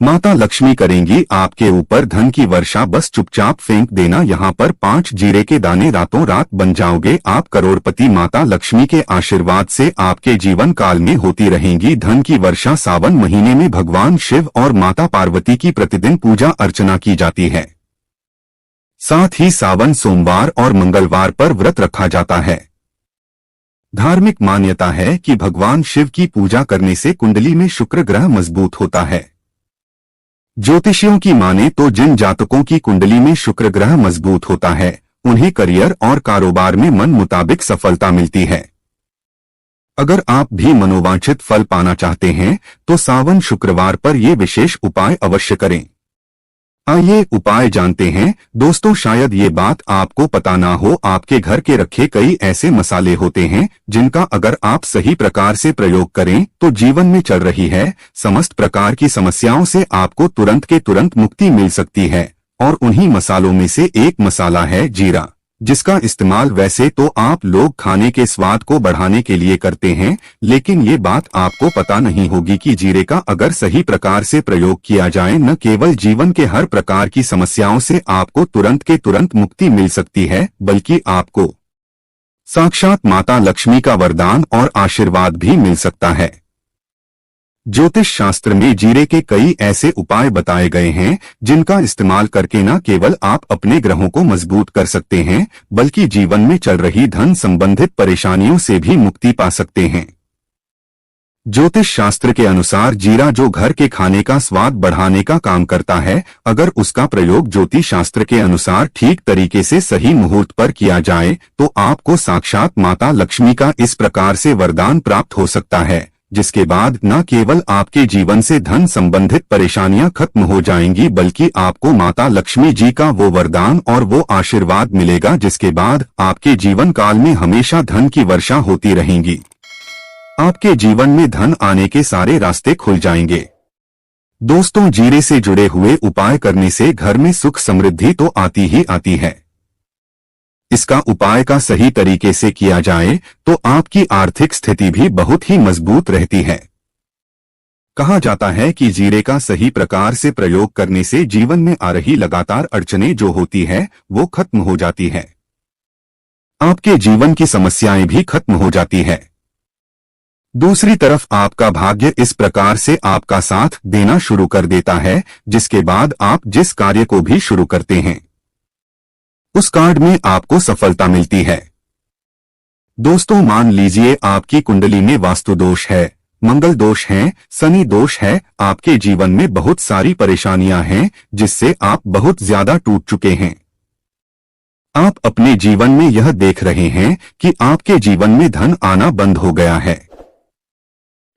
माता लक्ष्मी करेंगी आपके ऊपर धन की वर्षा, बस चुपचाप फेंक देना यहाँ पर 5 जीरे के दाने, रातों रात बन जाओगे आप करोड़पति। माता लक्ष्मी के आशीर्वाद से आपके जीवन काल में होती रहेंगी धन की वर्षा। सावन महीने में भगवान शिव और माता पार्वती की प्रतिदिन पूजा अर्चना की जाती है। साथ ही सावन सोमवार और मंगलवार पर व्रत रखा जाता है। धार्मिक मान्यता है कि भगवान शिव की पूजा करने से कुंडली में शुक्र ग्रह मजबूत होता है। ज्योतिषियों की माने तो जिन जातकों की कुंडली में शुक्र ग्रह मजबूत होता है उन्हें करियर और कारोबार में मन मुताबिक सफलता मिलती है। अगर आप भी मनोवांछित फल पाना चाहते हैं तो सावन शुक्रवार पर ये विशेष उपाय अवश्य करें। आइए उपाय जानते हैं। दोस्तों, शायद ये बात आपको पता ना हो, आपके घर के रखे कई ऐसे मसाले होते हैं जिनका अगर आप सही प्रकार से प्रयोग करें तो जीवन में चल रही है समस्त प्रकार की समस्याओं से आपको तुरंत के तुरंत मुक्ति मिल सकती है। और उन्हीं मसालों में से एक मसाला है जीरा, जिसका इस्तेमाल वैसे तो आप लोग खाने के स्वाद को बढ़ाने के लिए करते हैं, लेकिन ये बात आपको पता नहीं होगी कि जीरे का अगर सही प्रकार से प्रयोग किया जाए न केवल जीवन के हर प्रकार की समस्याओं से आपको तुरंत के तुरंत मुक्ति मिल सकती है, बल्कि आपको साक्षात माता लक्ष्मी का वरदान और आशीर्वाद भी मिल सकता है। ज्योतिष शास्त्र में जीरे के कई ऐसे उपाय बताए गए हैं जिनका इस्तेमाल करके न केवल आप अपने ग्रहों को मजबूत कर सकते हैं बल्कि जीवन में चल रही धन संबंधित परेशानियों से भी मुक्ति पा सकते हैं। ज्योतिष शास्त्र के अनुसार जीरा जो घर के खाने का स्वाद बढ़ाने का काम करता है, अगर उसका प्रयोग ज्योतिष शास्त्र के अनुसार ठीक तरीके से सही मुहूर्त पर किया जाए तो आपको साक्षात माता लक्ष्मी का इस प्रकार से वरदान प्राप्त हो सकता है जिसके बाद न केवल आपके जीवन से धन संबंधित परेशानियां खत्म हो जाएंगी बल्कि आपको माता लक्ष्मी जी का वो वरदान और वो आशीर्वाद मिलेगा जिसके बाद आपके जीवन काल में हमेशा धन की वर्षा होती रहेंगी। आपके जीवन में धन आने के सारे रास्ते खुल जाएंगे। दोस्तों, जीरे से जुड़े हुए उपाय करने से घर में सुख समृद्धि तो आती ही आती है। इसका उपाय का सही तरीके से किया जाए तो आपकी आर्थिक स्थिति भी बहुत ही मजबूत रहती है। कहा जाता है कि जीरे का सही प्रकार से प्रयोग करने से जीवन में आ रही लगातार अड़चनें जो होती है वो खत्म हो जाती है। आपके जीवन की समस्याएं भी खत्म हो जाती है। दूसरी तरफ आपका भाग्य इस प्रकार से आपका साथ देना शुरू कर देता है जिसके बाद आप जिस कार्य को भी शुरू करते हैं उस कार्य में आपको सफलता मिलती है। दोस्तों, मान लीजिए आपकी कुंडली में वास्तु दोष है, मंगल दोष है, शनि दोष है, आपके जीवन में बहुत सारी परेशानियां हैं जिससे आप बहुत ज्यादा टूट चुके हैं। आप अपने जीवन में यह देख रहे हैं कि आपके जीवन में धन आना बंद हो गया है।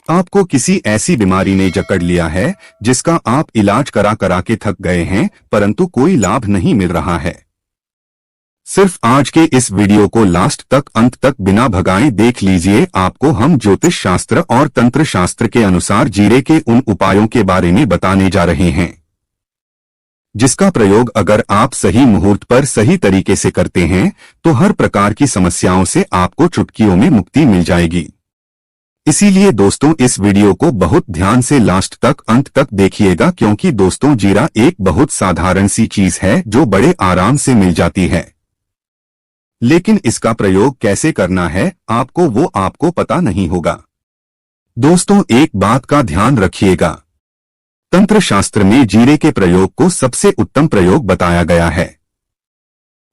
आपको किसी ऐसी बीमारी ने जकड़ लिया है जिसका आप इलाज करा करा के थक गए हैं परंतु कोई लाभ नहीं मिल रहा है। सिर्फ आज के इस वीडियो को लास्ट तक अंत तक बिना भगाए देख लीजिए। आपको हम ज्योतिष शास्त्र और तंत्र शास्त्र के अनुसार जीरे के उन उपायों के बारे में बताने जा रहे हैं जिसका प्रयोग अगर आप सही मुहूर्त पर सही तरीके से करते हैं तो हर प्रकार की समस्याओं से आपको चुटकियों में मुक्ति मिल जाएगी। इसीलिए दोस्तों, इस वीडियो को बहुत ध्यान से लास्ट तक अंत तक देखिएगा क्योंकि दोस्तों, जीरा एक बहुत साधारण सी चीज है जो बड़े आराम से मिल जाती है, लेकिन इसका प्रयोग कैसे करना है आपको पता नहीं होगा। दोस्तों, एक बात का ध्यान रखिएगा, तंत्र शास्त्र में जीरे के प्रयोग को सबसे उत्तम प्रयोग बताया गया है।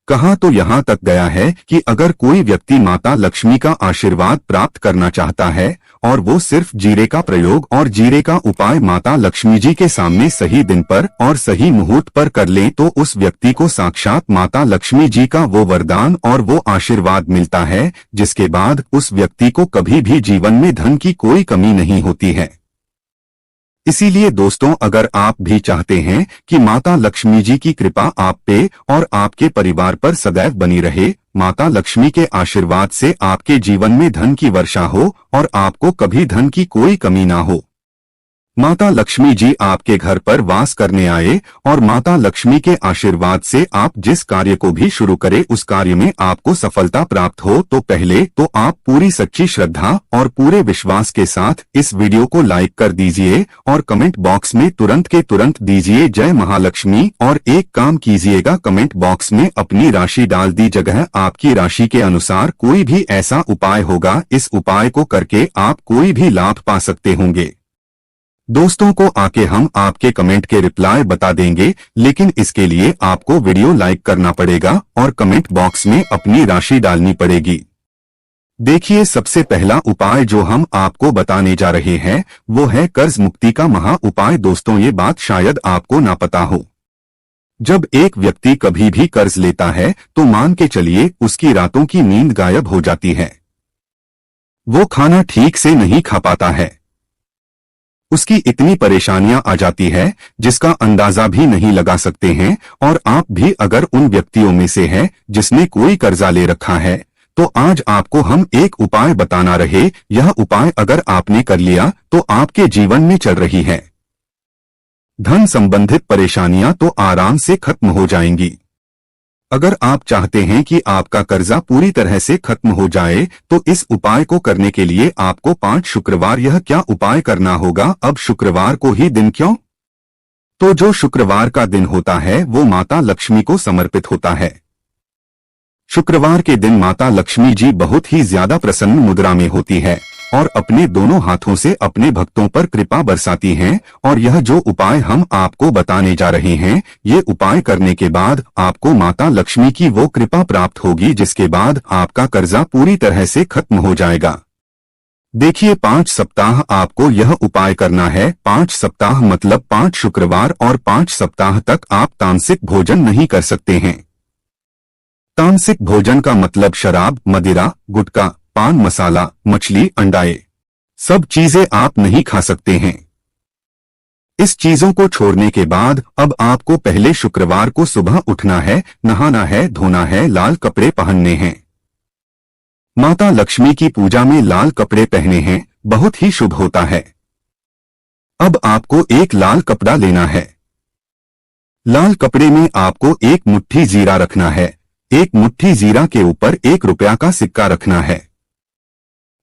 कहा तो यहाँ तक गया है कि अगर कोई व्यक्ति माता लक्ष्मी का आशीर्वाद प्राप्त करना चाहता है और वो सिर्फ जीरे का प्रयोग और जीरे का उपाय माता लक्ष्मी जी के सामने सही दिन पर और सही मुहूर्त पर कर ले तो उस व्यक्ति को साक्षात माता लक्ष्मी जी का वो वरदान और वो आशीर्वाद मिलता है जिसके बाद उस व्यक्ति को कभी भी जीवन में धन की कोई कमी नहीं होती है। इसीलिए दोस्तों, अगर आप भी चाहते हैं कि माता लक्ष्मी जी की कृपा आप पे और आपके परिवार पर सदैव बनी रहे, माता लक्ष्मी के आशीर्वाद से आपके जीवन में धन की वर्षा हो और आपको कभी धन की कोई कमी ना हो, माता लक्ष्मी जी आपके घर पर वास करने आए और माता लक्ष्मी के आशीर्वाद से आप जिस कार्य को भी शुरू करें उस कार्य में आपको सफलता प्राप्त हो। तो पहले तो आप पूरी सच्ची श्रद्धा और पूरे विश्वास के साथ इस वीडियो को लाइक कर दीजिए और कमेंट बॉक्स में तुरंत के तुरंत दीजिए जय महालक्ष्मी। और एक काम कीजिएगा, कमेंट बॉक्स में अपनी राशि डाल दी जगह आपकी राशि के अनुसार कोई भी ऐसा उपाय होगा, इस उपाय को करके आप कोई भी लाभ पा सकते होंगे। दोस्तों को आके हम आपके कमेंट के रिप्लाई बता देंगे, लेकिन इसके लिए आपको वीडियो लाइक करना पड़ेगा और कमेंट बॉक्स में अपनी राशि डालनी पड़ेगी। देखिए, सबसे पहला उपाय जो हम आपको बताने जा रहे हैं वो है कर्ज मुक्ति का महा उपाय। दोस्तों, ये बात शायद आपको ना पता हो, जब एक व्यक्ति कभी भी कर्ज लेता है तो मान के चलिए उसकी रातों की नींद गायब हो जाती है, वो खाना ठीक से नहीं खा पाता है, उसकी इतनी परेशानियां आ जाती है जिसका अंदाजा भी नहीं लगा सकते हैं। और आप भी अगर उन व्यक्तियों में से हैं जिसने कोई कर्जा ले रखा है तो आज आपको हम एक उपाय बताना रहे। यह उपाय अगर आपने कर लिया तो आपके जीवन में चल रही है धन संबंधित परेशानियां तो आराम से खत्म हो जाएंगी। अगर आप चाहते हैं कि आपका कर्जा पूरी तरह से खत्म हो जाए तो इस उपाय को करने के लिए आपको 5 शुक्रवार यह क्या उपाय करना होगा। अब शुक्रवार को ही दिन क्यों? तो जो शुक्रवार का दिन होता है वो माता लक्ष्मी को समर्पित होता है। शुक्रवार के दिन माता लक्ष्मी जी बहुत ही ज्यादा प्रसन्न मुद्रा में होती है और अपने दोनों हाथों से अपने भक्तों पर कृपा बरसाती हैं। और यह जो उपाय हम आपको बताने जा रहे हैं, ये उपाय करने के बाद आपको माता लक्ष्मी की वो कृपा प्राप्त होगी जिसके बाद आपका कर्जा पूरी तरह से खत्म हो जाएगा। देखिए, 5 सप्ताह आपको यह उपाय करना है। 5 सप्ताह मतलब 5 शुक्रवार और 5 सप्ताह तक आप तामसिक भोजन नहीं कर सकते हैं। तामसिक भोजन का मतलब शराब, मदिरा, गुटखा, पान मसाला, मछली, अंडाए, सब चीजें आप नहीं खा सकते हैं। इस चीजों को छोड़ने के बाद अब आपको पहले शुक्रवार को सुबह उठना है, नहाना है, धोना है, लाल कपड़े पहनने हैं। माता लक्ष्मी की पूजा में लाल कपड़े पहने हैं बहुत ही शुभ होता है। अब आपको एक लाल कपड़ा लेना है। लाल कपड़े में आपको एक मुट्ठी जीरा रखना है। एक मुट्ठी जीरा के ऊपर 1 रुपया का सिक्का रखना है।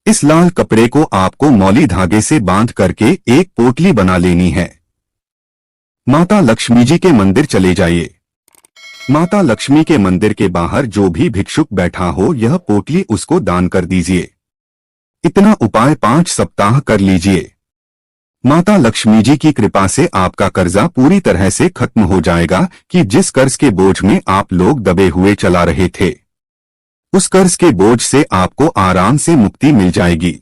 इस लाल कपड़े को आपको मौली धागे से बांध करके एक पोटली बना लेनी है। माता लक्ष्मी जी के मंदिर चले जाइए। माता लक्ष्मी के मंदिर के बाहर जो भी भिक्षुक बैठा हो यह पोटली उसको दान कर दीजिए। इतना उपाय 5 सप्ताह कर लीजिए। माता लक्ष्मी जी की कृपा से आपका कर्जा पूरी तरह से खत्म हो जाएगा कि जिस कर्ज के बोझ में आप लोग दबे हुए चला रहे थे उस कर्ज के बोझ से आपको आराम से मुक्ति मिल जाएगी।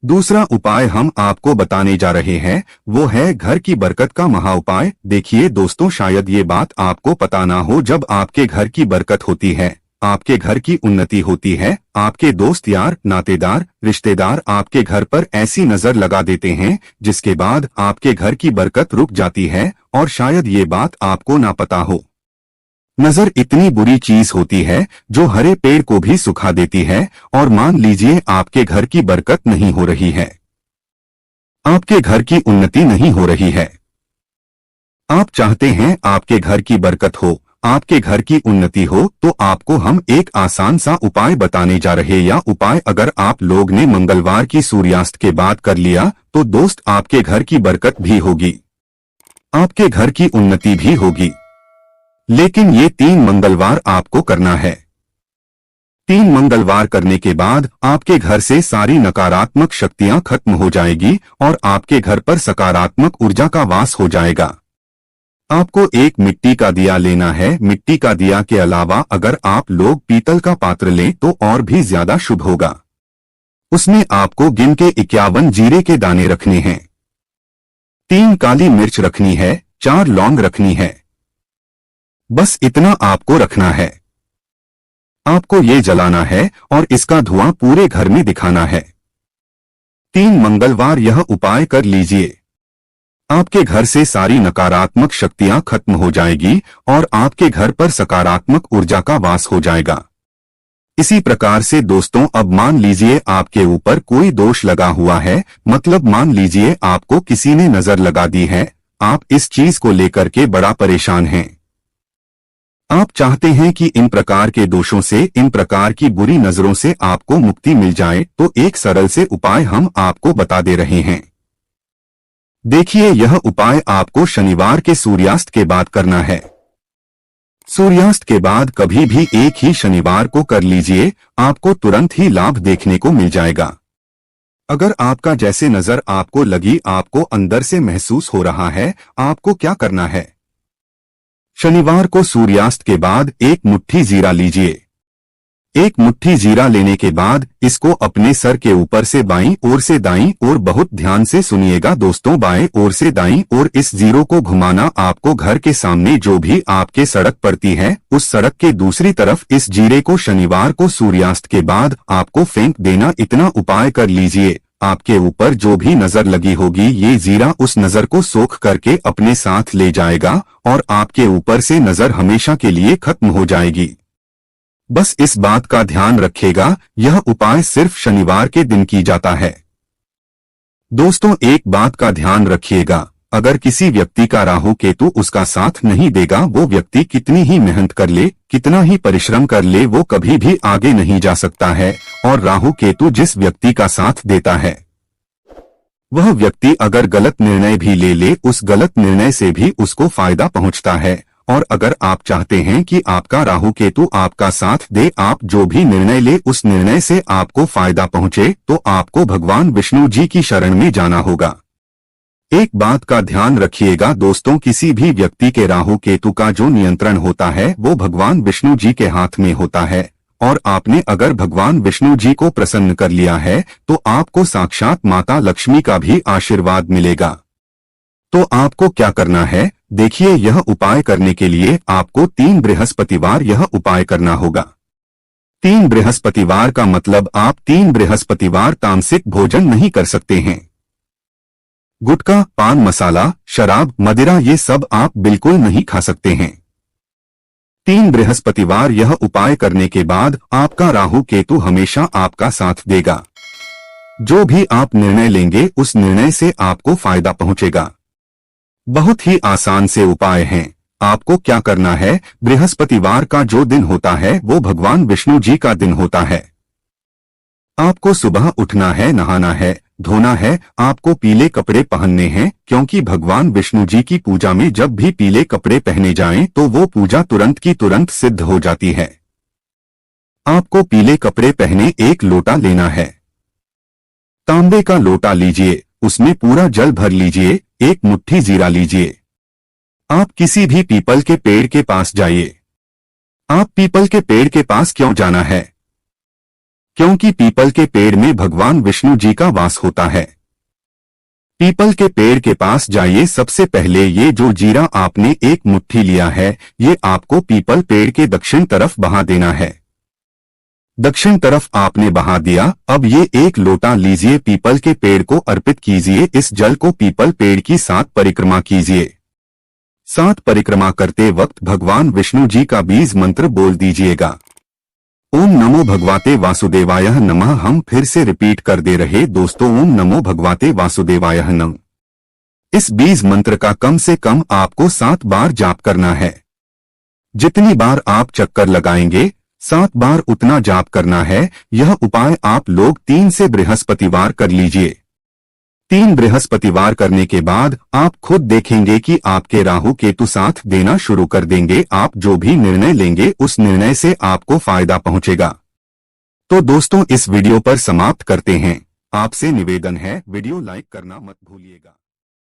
दूसरा उपाय हम आपको बताने जा रहे हैं वो है घर की बरकत का महा उपाय। देखिए दोस्तों, शायद ये बात आपको पता ना हो, जब आपके घर की बरकत होती है, आपके घर की उन्नति होती है, आपके दोस्त यार नातेदार रिश्तेदार आपके घर पर ऐसी नजर लगा देते हैं जिसके बाद आपके घर की बरकत रुक जाती है। और शायद ये बात आपको ना पता हो, नजर इतनी बुरी चीज होती है जो हरे पेड़ को भी सुखा देती है। और मान लीजिए आपके घर की बरकत नहीं हो रही है, आपके घर की उन्नति नहीं हो रही है, आप चाहते हैं आपके घर की बरकत हो, आपके घर की उन्नति हो, तो आपको हम एक आसान सा उपाय बताने जा रहे। या उपाय अगर आप लोग ने मंगलवार की सूर्यास्त के बाद कर लिया तो दोस्त आपके घर की बरकत भी होगी, आपके घर की उन्नति भी होगी। लेकिन ये 3 मंगलवार आपको करना है। 3 मंगलवार करने के बाद आपके घर से सारी नकारात्मक शक्तियां खत्म हो जाएगी और आपके घर पर सकारात्मक ऊर्जा का वास हो जाएगा। आपको एक मिट्टी का दिया लेना है। मिट्टी का दिया के अलावा अगर आप लोग पीतल का पात्र लें तो और भी ज्यादा शुभ होगा। उसमें आपको गिन के 51 जीरे के दाने रखने हैं, 3 काली मिर्च रखनी है, 4 लौंग रखनी है। बस इतना आपको रखना है। आपको ये जलाना है और इसका धुआं पूरे घर में दिखाना है। 3 मंगलवार यह उपाय कर लीजिए। आपके घर से सारी नकारात्मक शक्तियां खत्म हो जाएगी और आपके घर पर सकारात्मक ऊर्जा का वास हो जाएगा। इसी प्रकार से दोस्तों अब मान लीजिए आपके ऊपर कोई दोष लगा हुआ है, मतलब मान लीजिए आपको किसी ने नजर लगा दी है, आप इस चीज को लेकर के बड़ा परेशान हैं। आप चाहते हैं कि इन प्रकार के दोषों से, इन प्रकार की बुरी नजरों से आपको मुक्ति मिल जाए, तो एक सरल से उपाय हम आपको बता दे रहे हैं। देखिए, यह उपाय आपको शनिवार के सूर्यास्त के बाद करना है। सूर्यास्त के बाद कभी भी एक ही शनिवार को कर लीजिए, आपको तुरंत ही लाभ देखने को मिल जाएगा। अगर आपका जैसे नजर आपको लगी, आपको अंदर से महसूस हो रहा है, आपको क्या करना है? शनिवार को सूर्यास्त के बाद एक मुट्ठी जीरा लीजिए। एक मुट्ठी जीरा लेने के बाद इसको अपने सर के ऊपर से बाईं ओर से दाईं ओर, बहुत ध्यान से सुनिएगा दोस्तों, बाएं ओर से दाईं ओर इस जीरो को घुमाना। आपको घर के सामने जो भी आपके सड़क पड़ती है, उस सड़क के दूसरी तरफ इस जीरे को शनिवार को सूर्यास्त के बाद आपको फेंक देना। इतना उपाय कर लीजिए, आपके ऊपर जो भी नजर लगी होगी, ये जीरा उस नजर को सोख करके अपने साथ ले जाएगा और आपके ऊपर से नजर हमेशा के लिए खत्म हो जाएगी। बस इस बात का ध्यान रखिएगा, यह उपाय सिर्फ शनिवार के दिन की जाता है। दोस्तों, एक बात का ध्यान रखिएगा, अगर किसी व्यक्ति का राहु केतु उसका साथ नहीं देगा, वो व्यक्ति कितनी ही मेहनत कर ले, कितना ही परिश्रम कर ले, वो कभी भी आगे नहीं जा सकता है। और राहु केतु जिस व्यक्ति का साथ देता है, वह व्यक्ति अगर गलत निर्णय भी ले ले, उस गलत निर्णय से भी उसको फायदा पहुंचता है। और अगर आप चाहते हैं कि आपका राहु केतु आपका साथ दे, आप जो भी निर्णय ले उस निर्णय से आपको फायदा पहुंचे, तो आपको भगवान विष्णु जी की शरण में जाना होगा। एक बात का ध्यान रखिएगा दोस्तों, किसी भी व्यक्ति के राहु केतु का जो नियंत्रण होता है, वो भगवान विष्णु जी के हाथ में होता है। और आपने अगर भगवान विष्णु जी को प्रसन्न कर लिया है, तो आपको साक्षात माता लक्ष्मी का भी आशीर्वाद मिलेगा। तो आपको क्या करना है? देखिए, यह उपाय करने के लिए आपको 3 बृहस्पतिवार यह उपाय करना होगा। 3 बृहस्पतिवार का मतलब आप 3 बृहस्पतिवार तामसिक भोजन नहीं कर सकते हैं। गुटखा, पान मसाला, शराब, मदिरा, ये सब आप बिल्कुल नहीं खा सकते हैं। 3 बृहस्पतिवार यह उपाय करने के बाद आपका राहु केतु हमेशा आपका साथ देगा। जो भी आप निर्णय लेंगे, उस निर्णय से आपको फायदा पहुंचेगा। बहुत ही आसान से उपाय हैं। आपको क्या करना है? बृहस्पतिवार का जो दिन होता है, वो भगवान विष्णु जी का दिन होता है। आपको सुबह उठना है, नहाना है, धोना है, आपको पीले कपड़े पहनने हैं, क्योंकि भगवान विष्णु जी की पूजा में जब भी पीले कपड़े पहने जाएं, तो वो पूजा तुरंत की तुरंत सिद्ध हो जाती है। आपको पीले कपड़े पहने एक लोटा लेना है। तांबे का लोटा लीजिए, उसमें पूरा जल भर लीजिए, एक मुट्ठी जीरा लीजिए। आप किसी भी पीपल के पेड़ के पास जाइए। आप पीपल के पेड़ के पास क्यों जाना है? क्योंकि पीपल के पेड़ में भगवान विष्णु जी का वास होता है। पीपल के पेड़ के पास जाइए। सबसे पहले ये जो जीरा आपने एक मुट्ठी लिया है, ये आपको पीपल पेड़ के दक्षिण तरफ बहा देना है। दक्षिण तरफ आपने बहा दिया। अब ये एक लोटा लीजिए, पीपल के पेड़ को अर्पित कीजिए। इस जल को पीपल पेड़ की 7 परिक्रमा कीजिए। 7 परिक्रमा करते वक्त भगवान विष्णु जी का बीज मंत्र बोल दीजिएगा। ओम नमो भगवते वासुदेवाय नमः। हम फिर से रिपीट कर दे रहे दोस्तों, ओम नमो भगवते वासुदेवाय नमः। इस बीज मंत्र का कम से कम आपको 7 बार जाप करना है। जितनी बार आप चक्कर लगाएंगे, 7 बार उतना जाप करना है। यह उपाय आप लोग 3 से बृहस्पतिवार कर लीजिए। 3 बृहस्पतिवार करने के बाद आप खुद देखेंगे कि आपके राहु केतु साथ देना शुरू कर देंगे। आप जो भी निर्णय लेंगे, उस निर्णय से आपको फायदा पहुंचेगा। तो दोस्तों, इस वीडियो पर समाप्त करते हैं। आपसे निवेदन है, वीडियो लाइक करना मत भूलिएगा।